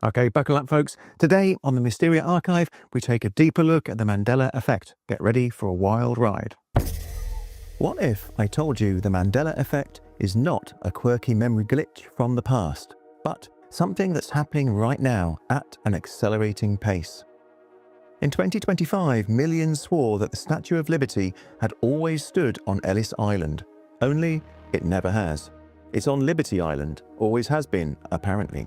Okay, buckle up, folks. Today on the Mysteria Archive, we take a deeper look at the Mandela effect. Get ready for a wild ride. What if I told you the Mandela effect is not a quirky memory glitch from the past, but something that's happening right now at an accelerating pace? In 2025, millions swore that the Statue of Liberty had always stood on Ellis Island. Only it never has. It's on Liberty Island, always has been, apparently.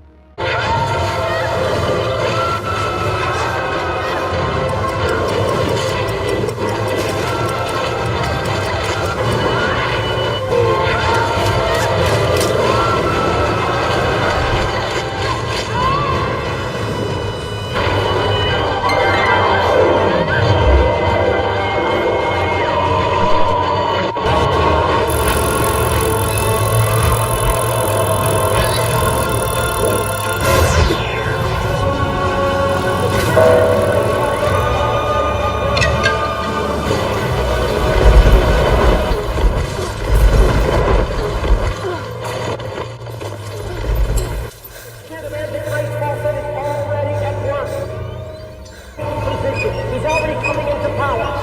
He's already coming into power.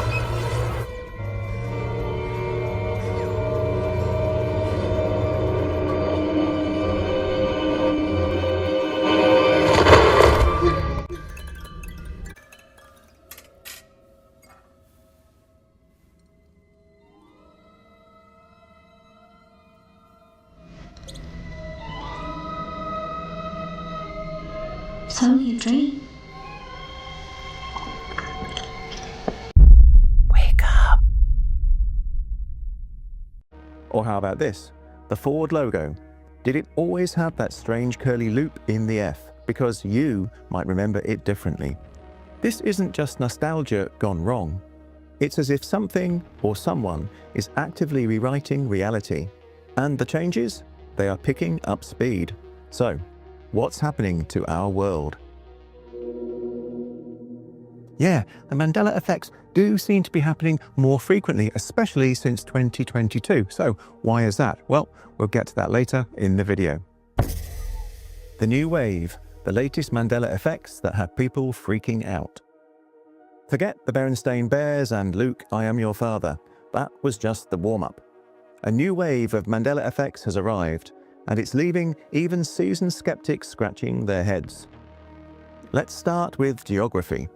It's only a dream. Or how about this? The Ford logo. Did it always have that strange curly loop in the F? Because you might remember it differently. This isn't just nostalgia gone wrong. It's as if something or someone is actively rewriting reality. And the changes? They are picking up speed. So, what's happening to our world? Yeah, the Mandela effects do seem to be happening more frequently, especially since 2022. So why is that? Well, we'll get to that later in the video. The new wave, the latest Mandela effects that have people freaking out. Forget the Berenstain Bears and Luke, I am your father. That was just the warm-up. A new wave of Mandela effects has arrived, and it's leaving even seasoned skeptics scratching their heads. Let's start with geography.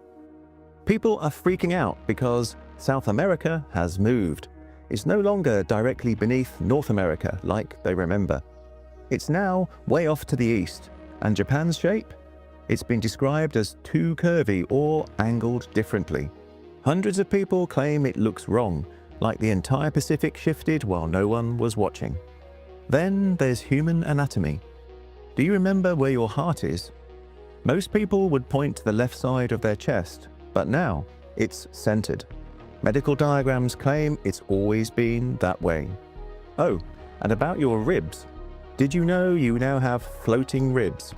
People are freaking out because South America has moved. It's no longer directly beneath North America like they remember. It's now way off to the east, and Japan's shape? It's been described as too curvy or angled differently. Hundreds of people claim it looks wrong, like the entire Pacific shifted while no one was watching. Then there's human anatomy. Do you remember where your heart is? Most people would point to the left side of their chest, but now it's centered. Medical diagrams claim it's always been that way. Oh, and about your ribs. Did you know you now have floating ribs?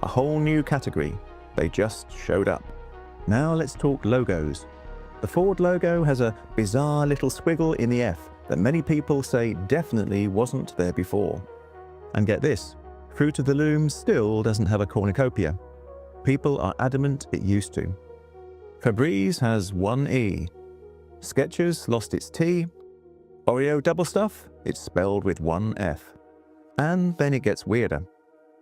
A whole new category. They just showed up. Now let's talk logos. The Ford logo has a bizarre little squiggle in the F that many people say definitely wasn't there before. And get this, Fruit of the Loom still doesn't have a cornucopia. People are adamant it used to. Febreze has one E. Skechers lost its T. Oreo double stuff, it's spelled with one F. And then it gets weirder.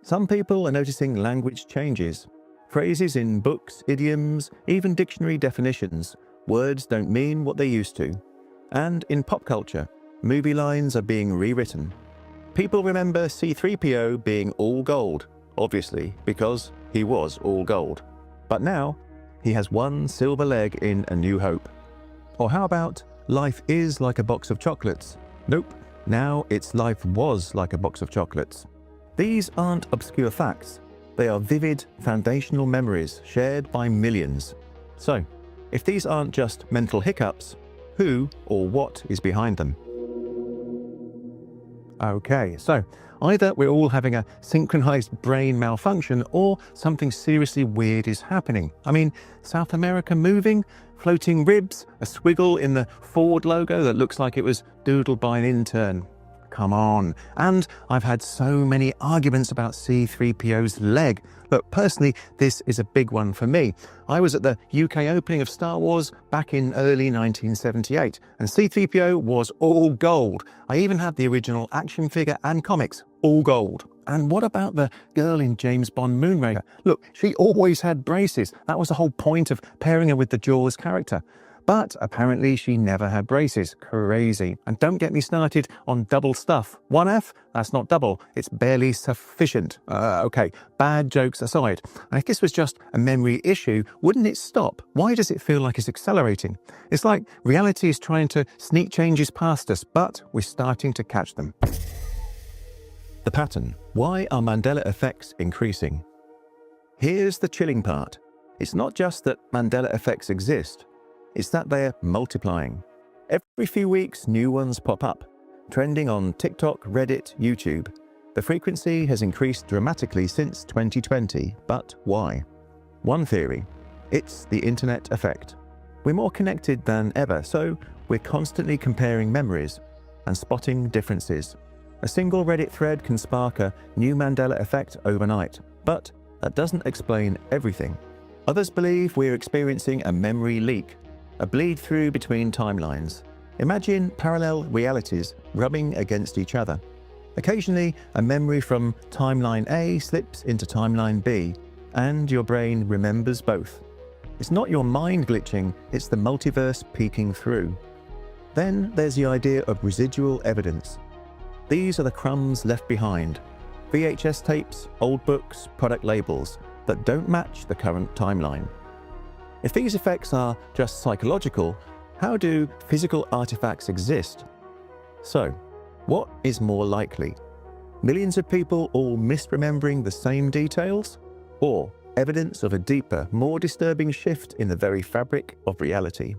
Some people are noticing language changes. Phrases in books, idioms, even dictionary definitions. Words don't mean what they used to. And in pop culture, movie lines are being rewritten. People remember C-3PO being all gold, obviously, because he was all gold. But now, he has one silver leg in A New Hope. Or how about life is like a box of chocolates? Nope, now it's life was like a box of chocolates. These aren't obscure facts. They are vivid, foundational memories shared by millions. So, if these aren't just mental hiccups, who or what is behind them? Okay, so either we're all having a synchronized brain malfunction or something seriously weird is happening. I mean, South America moving, floating ribs, a squiggle in the Ford logo that looks like it was doodled by an intern. come on. And I've had so many arguments about C-3PO's leg. Look, personally, this is a big one for me. I was at the UK opening of Star Wars back in early 1978, and C-3PO was all gold. I even had the original action figure and comics, all gold. And what about the girl in James Bond Moonraker? Look, she always had braces. That was the whole point of pairing her with the Jaws character. But apparently she never had braces. Crazy. And don't get me started on double stuff. 1F? That's not double. It's barely sufficient. Okay, bad jokes aside. And if this was just a memory issue, wouldn't it stop? Why does it feel like it's accelerating? It's like reality is trying to sneak changes past us, but we're starting to catch them. The pattern. Why are Mandela effects increasing? Here's the chilling part. It's not just that Mandela effects exist. It's that they're multiplying. Every few weeks, new ones pop up, trending on TikTok, Reddit, YouTube. The frequency has increased dramatically since 2020, but why? One theory, it's the internet effect. We're more connected than ever, so we're constantly comparing memories and spotting differences. A single Reddit thread can spark a new Mandela effect overnight, but that doesn't explain everything. Others believe we're experiencing a memory leak, a bleed through between timelines. Imagine parallel realities rubbing against each other. Occasionally, a memory from timeline A slips into timeline B, and your brain remembers both. It's not your mind glitching, it's the multiverse peeking through. Then there's the idea of residual evidence. These are the crumbs left behind. VHS tapes, old books, product labels that don't match the current timeline. If these effects are just psychological, how do physical artifacts exist? So, what is more likely? Millions of people all misremembering the same details? Or evidence of a deeper, more disturbing shift in the very fabric of reality?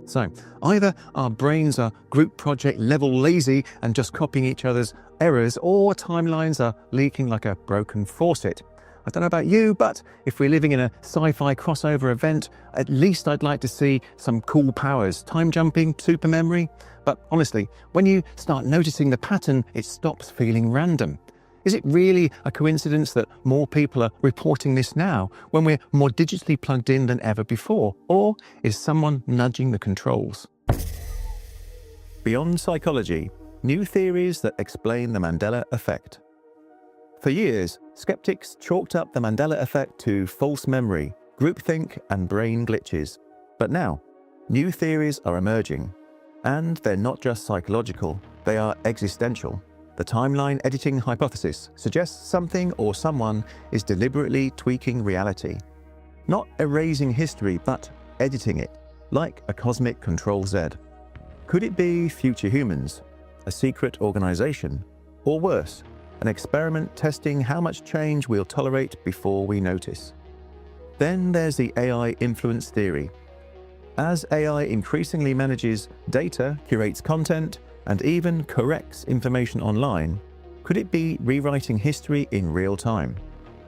So, either our brains are group project level lazy and just copying each other's errors, or timelines are leaking like a broken faucet. I don't know about you, but if we're living in a sci-fi crossover event, at least I'd like to see some cool powers, time jumping, super memory. But honestly, when you start noticing the pattern, it stops feeling random. Is it really a coincidence that more people are reporting this now when we're more digitally plugged in than ever before? Or is someone nudging the controls? Beyond psychology, new theories that explain the Mandela effect. For years, skeptics chalked up the Mandela effect to false memory, groupthink, and brain glitches. But now, new theories are emerging. And they're not just psychological, they are existential. The timeline editing hypothesis suggests something or someone is deliberately tweaking reality. Not erasing history, but editing it, like a cosmic Control-Z. Could it be future humans, a secret organization, or worse, an experiment testing how much change we'll tolerate before we notice? Then there's the AI influence theory. As AI increasingly manages data, curates content, and even corrects information online, could it be rewriting history in real time?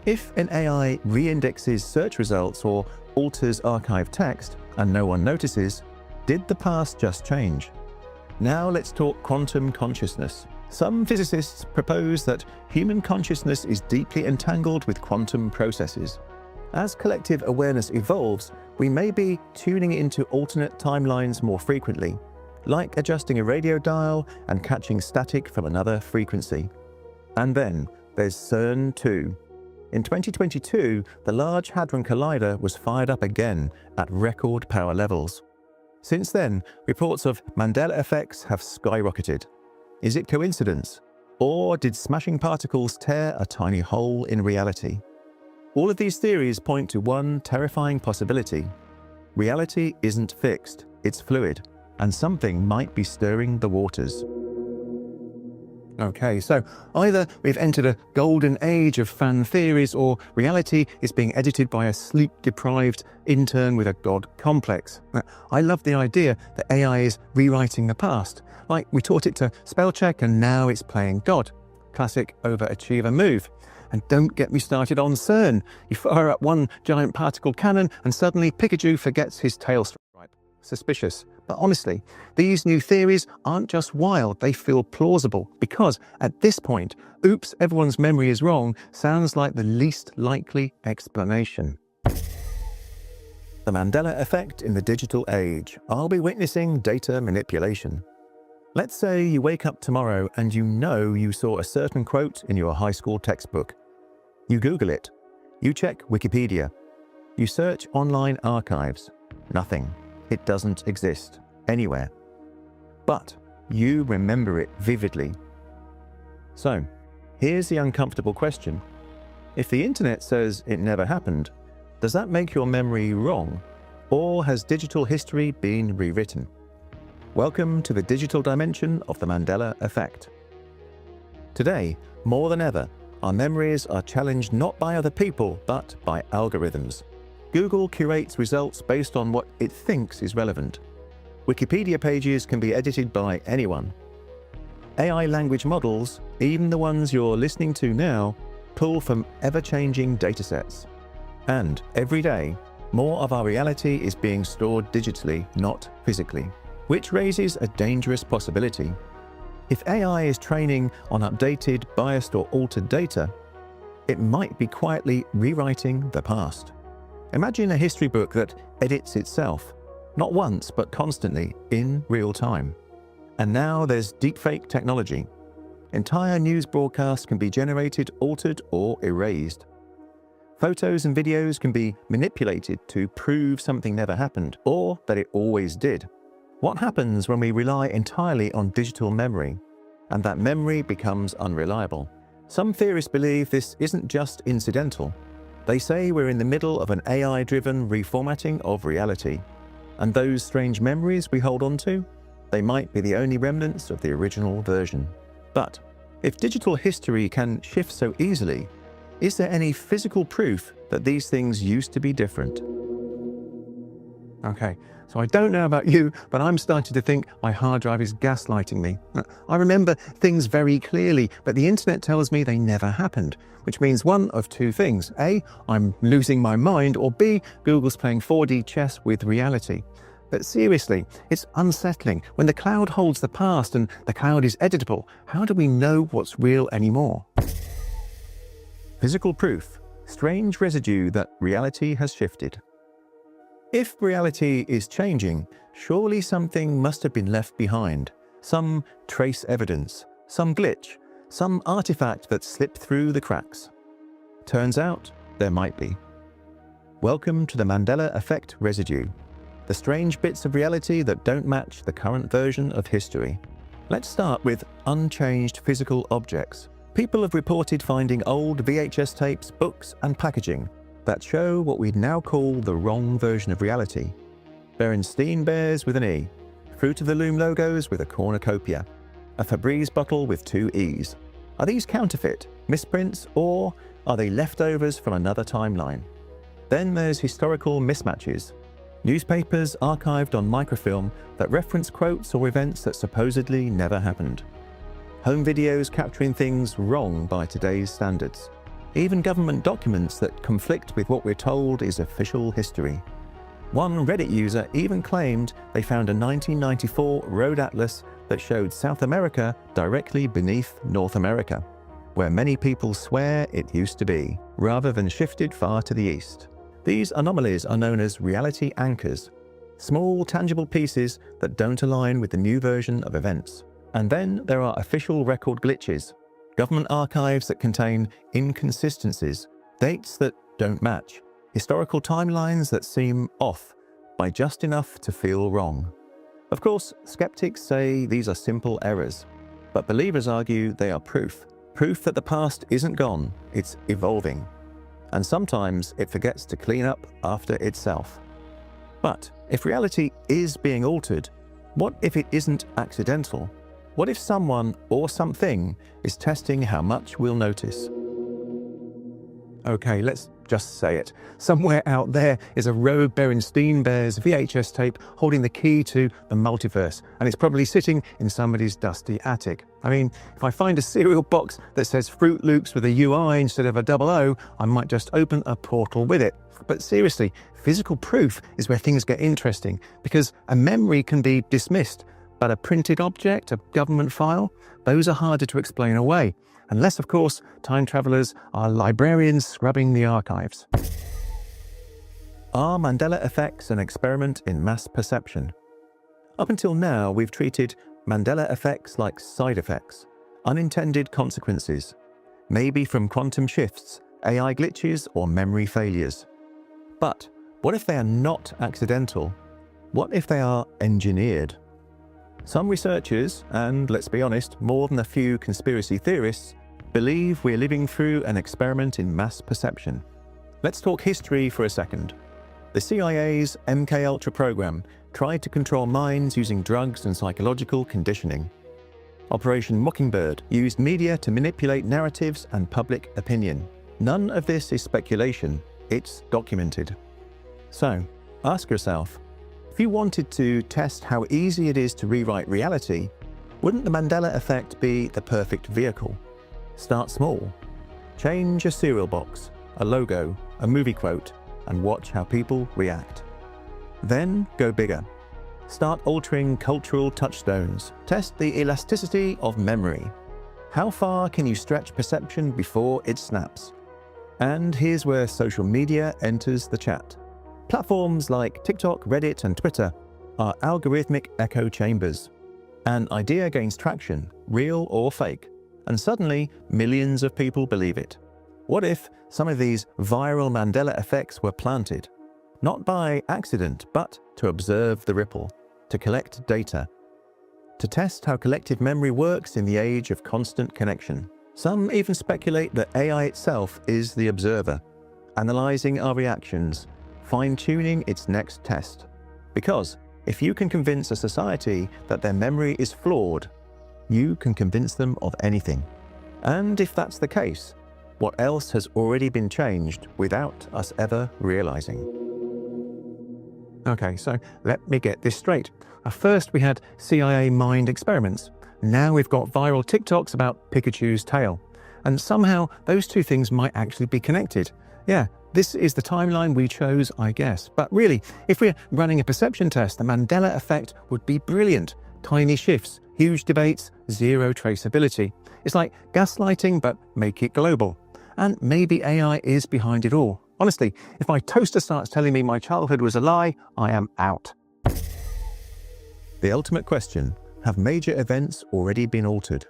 If an AI re-indexes search results or alters archived text and no one notices, did the past just change? Now let's talk quantum consciousness. Some physicists propose that human consciousness is deeply entangled with quantum processes. As collective awareness evolves, we may be tuning into alternate timelines more frequently, like adjusting a radio dial and catching static from another frequency. And then there's CERN-2. In 2022, the Large Hadron Collider was fired up again at record power levels. Since then, reports of Mandela effects have skyrocketed. Is it coincidence? Or did smashing particles tear a tiny hole in reality? All of these theories point to one terrifying possibility. Reality isn't fixed, it's fluid, and something might be stirring the waters. Okay, so either we've entered a golden age of fan theories, or reality is being edited by a sleep-deprived intern with a god complex. I love the idea that AI is rewriting the past. Like we taught it to spell check and now it's playing God. Classic overachiever move. And don't get me started on CERN. You fire up one giant particle cannon and suddenly Pikachu forgets his tail stripe. suspicious. But honestly, these new theories aren't just wild, they feel plausible, because at this point, oops, everyone's memory is wrong sounds like the least likely explanation. The Mandela effect in the digital age. Are we witnessing data manipulation? Let's say you wake up tomorrow and you know you saw a certain quote in your high school textbook. You Google it. You check Wikipedia. You search online archives. Nothing. It doesn't exist anywhere. But you remember it vividly. So, here's the uncomfortable question. If the internet says it never happened, does that make your memory wrong? Or has digital history been rewritten? Welcome to the digital dimension of the Mandela effect. Today, more than ever, our memories are challenged not by other people, but by algorithms. Google curates results based on what it thinks is relevant. Wikipedia pages can be edited by anyone. AI language models, even the ones you're listening to now, pull from ever-changing datasets. And every day, more of our reality is being stored digitally, not physically, which raises a dangerous possibility. If AI is training on updated, biased or altered data, it might be quietly rewriting the past. Imagine a history book that edits itself, not once but constantly in real time. And now there's deepfake technology. Entire news broadcasts can be generated, altered or erased. Photos and videos can be manipulated to prove something never happened or that it always did. What happens when we rely entirely on digital memory and that memory becomes unreliable? Some theorists believe this isn't just incidental. They say we're in the middle of an AI-driven reformatting of reality. And those strange memories we hold on to, they might be the only remnants of the original version. But if digital history can shift so easily, is there any physical proof that these things used to be different? Okay, so I don't know about you, but I'm starting to think my hard drive is gaslighting me. I remember things very clearly, but the internet tells me they never happened, which means one of two things. A, I'm losing my mind, or B, Google's playing 4D chess with reality. But seriously, it's unsettling. When the cloud holds the past and the cloud is editable, how do we know what's real anymore? Physical proof, strange residue that reality has shifted. If reality is changing, surely something must have been left behind. Some trace evidence, some glitch, some artifact that slipped through the cracks. Turns out, there might be. Welcome to the Mandela effect residue, the strange bits of reality that don't match the current version of history. Let's start with unchanged physical objects. People have reported finding old VHS tapes, books, and packaging that show what we'd now call the wrong version of reality. Berenstein Bears with an E, Fruit of the Loom logos with a cornucopia, a Febreze bottle with 2 E's. Are these counterfeit, misprints, or are they leftovers from another timeline? Then there's historical mismatches. Newspapers archived on microfilm that reference quotes or events that supposedly never happened. Home videos capturing things wrong by today's standards. Even government documents that conflict with what we're told is official history. One Reddit user even claimed they found a 1994 road atlas that showed South America directly beneath North America, where many people swear it used to be, rather than shifted far to the east. These anomalies are known as reality anchors, small tangible pieces that don't align with the new version of events. And then there are official record glitches, government archives that contain inconsistencies, dates that don't match, historical timelines that seem off by just enough to feel wrong. Of course, skeptics say these are simple errors, but believers argue they are proof that the past isn't gone, it's evolving. And sometimes it forgets to clean up after itself. But if reality is being altered, what if it isn't accidental? What if someone or something is testing how much we'll notice? Okay, let's just say it. Somewhere out there is a rogue Berenstain Bears VHS tape holding the key to the multiverse, and it's probably sitting in somebody's dusty attic. I mean, if I find a cereal box that says Fruit Loops with a UI instead of a double O, I might just open a portal with it. But seriously, physical proof is where things get interesting, because a memory can be dismissed, but a printed object, a government file, those are harder to explain away. Unless, of course, time travelers are librarians scrubbing the archives. Are Mandela effects an experiment in mass perception? Up until now, we've treated Mandela effects like side effects, unintended consequences, maybe from quantum shifts, AI glitches, or memory failures. But what if they are not accidental? What if they are engineered? Some researchers, and let's be honest, more than a few conspiracy theorists, believe we're living through an experiment in mass perception. Let's talk history for a second. The CIA's MKUltra program tried to control minds using drugs and psychological conditioning. Operation Mockingbird used media to manipulate narratives and public opinion. None of this is speculation, it's documented. So, ask yourself, if you wanted to test how easy it is to rewrite reality, wouldn't the Mandela effect be the perfect vehicle? Start small. Change a cereal box, a logo, a movie quote, and watch how people react. Then go bigger. Start altering cultural touchstones. Test the elasticity of memory. How far can you stretch perception before it snaps? And here's where social media enters the chat. Platforms like TikTok, Reddit, and Twitter are algorithmic echo chambers. An idea gains traction, real or fake, and suddenly millions of people believe it. What if some of these viral Mandela effects were planted? Not by accident, but to observe the ripple, to collect data, to test how collective memory works in the age of constant connection. Some even speculate that AI itself is the observer, analyzing our reactions, fine-tuning its next test. Because if you can convince a society that their memory is flawed, you can convince them of anything. And if that's the case, what else has already been changed without us ever realizing? Okay, so let me get this straight. First we had CIA mind experiments. Now we've got viral TikToks about Pikachu's tail. And somehow those two things might actually be connected. Yeah, this is the timeline we chose, I guess. But really, if we're running a perception test, the Mandela effect would be brilliant. Tiny shifts, huge debates, zero traceability. It's like gaslighting, but make it global. And maybe AI is behind it all. Honestly, if my toaster starts telling me my childhood was a lie, I am out. The ultimate question, have major events already been altered?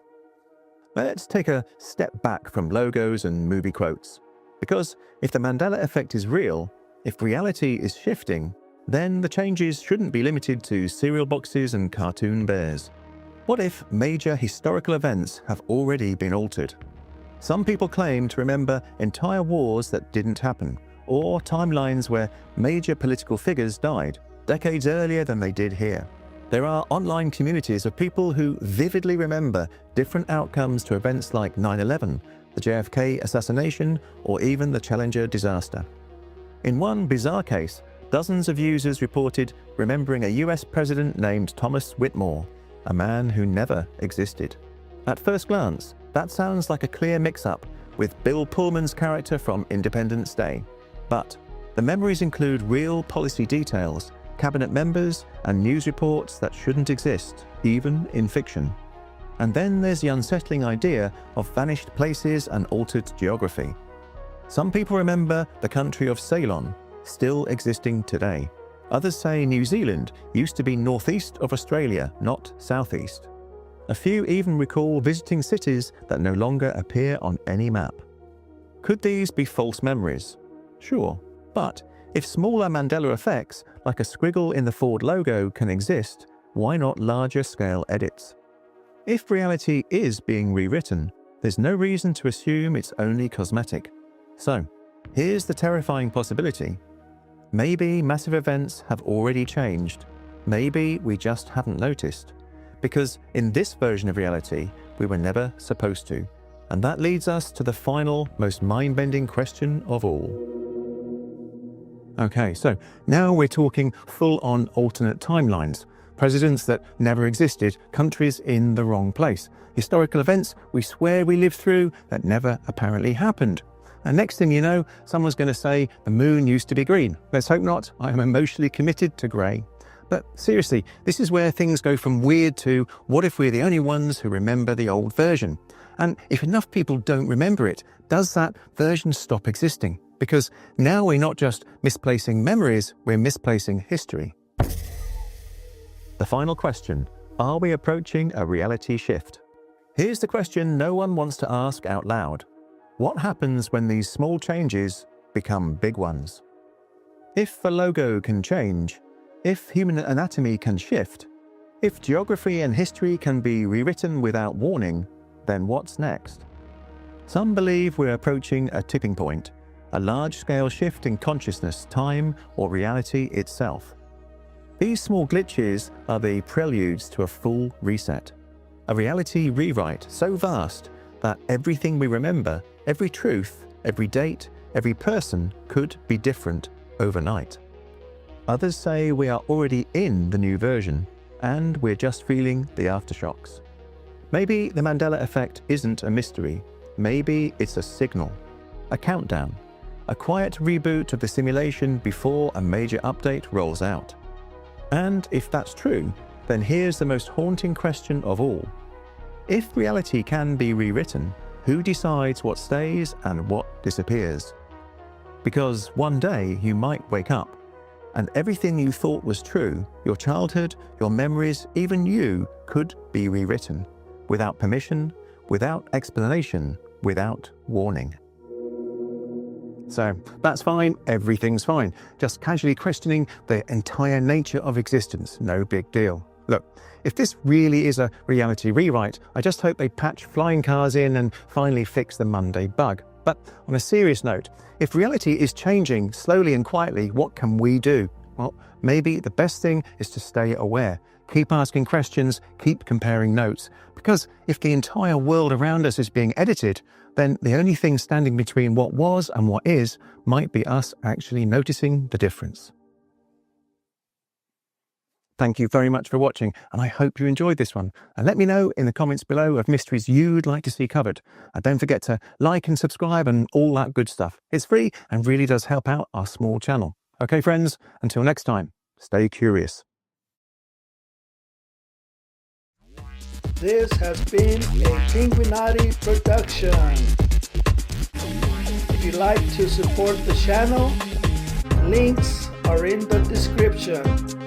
Let's take a step back from logos and movie quotes. Because if the Mandela effect is real, if reality is shifting, then the changes shouldn't be limited to cereal boxes and cartoon bears. What if major historical events have already been altered? Some people claim to remember entire wars that didn't happen, or timelines where major political figures died decades earlier than they did here. There are online communities of people who vividly remember different outcomes to events like 9/11, the JFK assassination, or even the Challenger disaster. In one bizarre case, dozens of users reported remembering a US president named Thomas Whitmore, a man who never existed. At first glance, that sounds like a clear mix-up with Bill Pullman's character from Independence Day. But the memories include real policy details, cabinet members, and news reports that shouldn't exist, even in fiction. And then there's the unsettling idea of vanished places and altered geography. Some people remember the country of Ceylon, still existing today. Others say New Zealand used to be northeast of Australia, not southeast. A few even recall visiting cities that no longer appear on any map. Could these be false memories? Sure, but if smaller Mandela effects, like a squiggle in the Ford logo, can exist, why not larger scale edits? If reality is being rewritten, there's no reason to assume it's only cosmetic. So, here's the terrifying possibility. Maybe massive events have already changed. Maybe we just haven't noticed. Because in this version of reality, we were never supposed to. And that leads us to the final, most mind-bending question of all. Okay, so now we're talking full-on alternate timelines. Presidents that never existed, countries in the wrong place, historical events we swear we lived through that never apparently happened. And next thing you know, someone's going to say the moon used to be green. Let's hope not. I am emotionally committed to grey. But seriously, this is where things go from weird to what if we're the only ones who remember the old version? And if enough people don't remember it, does that version stop existing? Because now we're not just misplacing memories, we're misplacing history. The final question, are we approaching a reality shift? Here's the question no one wants to ask out loud. What happens when these small changes become big ones? If a logo can change, if human anatomy can shift, if geography and history can be rewritten without warning, then what's next? Some believe we're approaching a tipping point, a large-scale shift in consciousness, time, or reality itself. These small glitches are the preludes to a full reset, a reality rewrite so vast that everything we remember, every truth, every date, every person could be different overnight. Others say we are already in the new version, and we're just feeling the aftershocks. Maybe the Mandela effect isn't a mystery. Maybe it's a signal, a countdown, a quiet reboot of the simulation before a major update rolls out. And if that's true, then here's the most haunting question of all. If reality can be rewritten, who decides what stays and what disappears? Because one day you might wake up, and everything you thought was true, your childhood, your memories, even you, could be rewritten, without permission, without explanation, without warning. So that's fine, everything's fine. Just casually questioning the entire nature of existence, no big deal. Look, if this really is a reality rewrite, I just hope they patch flying cars in and finally fix the Monday bug. But on a serious note, if reality is changing slowly and quietly, what can we do? Well, maybe the best thing is to stay aware. Keep asking questions, keep comparing notes. Because if the entire world around us is being edited, then the only thing standing between what was and what is might be us actually noticing the difference. Thank you very much for watching, and I hope you enjoyed this one. And let me know in the comments below of mysteries you'd like to see covered. And don't forget to like and subscribe and all that good stuff. It's free and really does help out our small channel. Okay, friends, until next time, stay curious. This has been a Pinguinati production. If you'd like to support the channel, links are in the description.